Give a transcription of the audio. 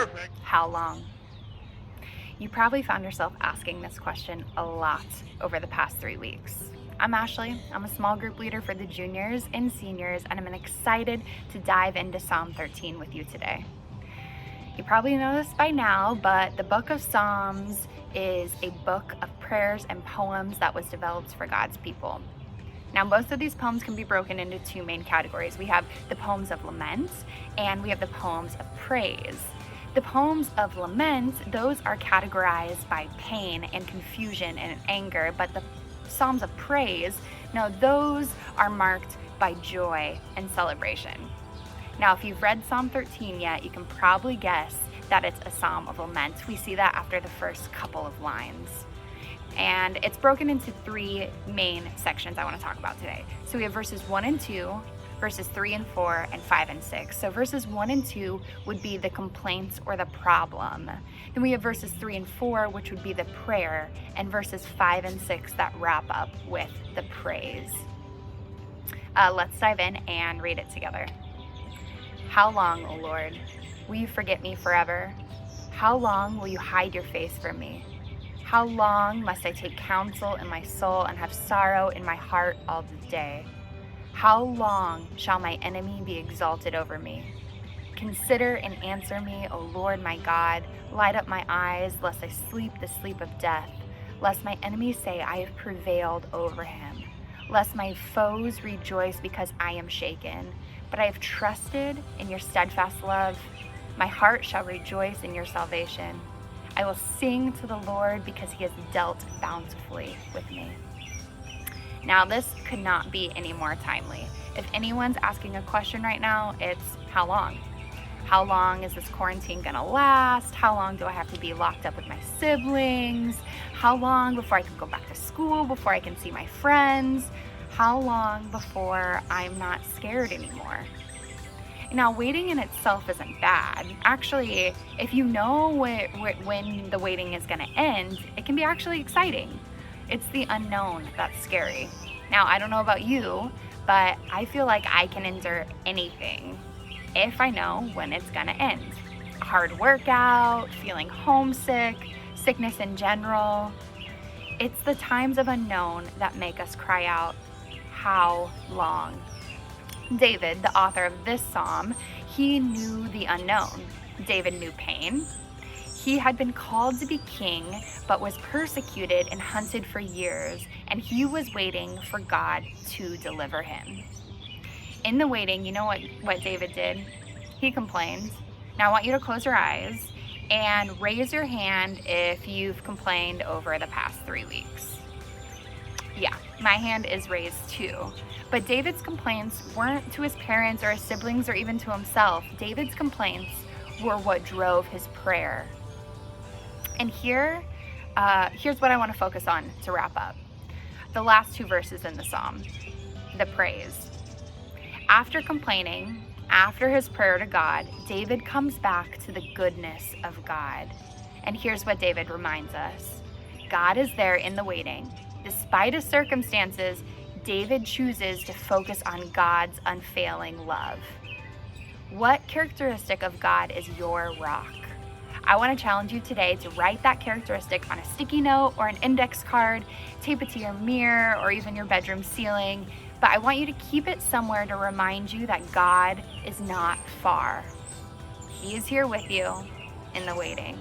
Perfect. How long? You probably found yourself asking this question a lot over the past 3 weeks. I'm Ashley. I'm a small group leader for the juniors and seniors, and I'm excited to dive into Psalm 13 with you today. You probably know this by now, but the book of Psalms is a book of prayers and poems that was developed for God's people. Now, most of these poems can be broken into two main categories. We have the poems of lament, and we have the poems of praise. The poems of lament, those are categorized by pain and confusion and anger, but the Psalms of praise, now those are marked by joy and celebration. Now, if you've read Psalm 13 yet, you can probably guess that it's a psalm of lament. We see that after the first couple of lines. And it's broken into three main sections I want to talk about today. So we have verses 1 and 2, verses 3 and 4, and 5 and 6. So verses 1 and 2 would be the complaints or the problem. Then we have verses 3 and 4, which would be the prayer, and verses 5 and 6 that wrap up with the praise. Let's dive in and read it together. How long, O Lord, will you forget me forever? How long will you hide your face from me? How long must I take counsel in my soul and have sorrow in my heart all the day? How long shall my enemy be exalted over me? Consider and answer me, O Lord my God. Light up my eyes, lest I sleep the sleep of death, lest my enemies say I have prevailed over him, lest my foes rejoice because I am shaken. But I have trusted in your steadfast love. My heart shall rejoice in your salvation. I will sing to the Lord because he has dealt bountifully with me. Now, this could not be any more timely. If anyone's asking a question right now, it's how long? How long is this quarantine gonna last? How long do I have to be locked up with my siblings? How long before I can go back to school, before I can see my friends? How long before I'm not scared anymore? Now, waiting in itself isn't bad. Actually, if you know when the waiting is gonna end, it can be actually exciting. It's the unknown that's scary. Now, I don't know about you, but I feel like I can endure anything if I know when it's gonna end. A hard workout, feeling homesick, sickness in general. It's the times of unknown that make us cry out, how long? David, the author of this psalm, he knew the unknown. David knew pain. He had been called to be king, but was persecuted and hunted for years, and he was waiting for God to deliver him. In the waiting, you know what David did? He complained. Now I want you to close your eyes and raise your hand if you've complained over the past 3 weeks. Yeah, my hand is raised too. But David's complaints weren't to his parents or his siblings or even to himself. David's complaints were what drove his prayer. And here's what I want to focus on to wrap up. The last two verses in the psalm, the praise. After complaining, after his prayer to God, David comes back to the goodness of God. And here's what David reminds us. God is there in the waiting. Despite his circumstances, David chooses to focus on God's unfailing love. What characteristic of God is your rock? I want to challenge you today to write that characteristic on a sticky note or an index card, tape it to your mirror or even your bedroom ceiling, but I want you to keep it somewhere to remind you that God is not far. He is here with you in the waiting.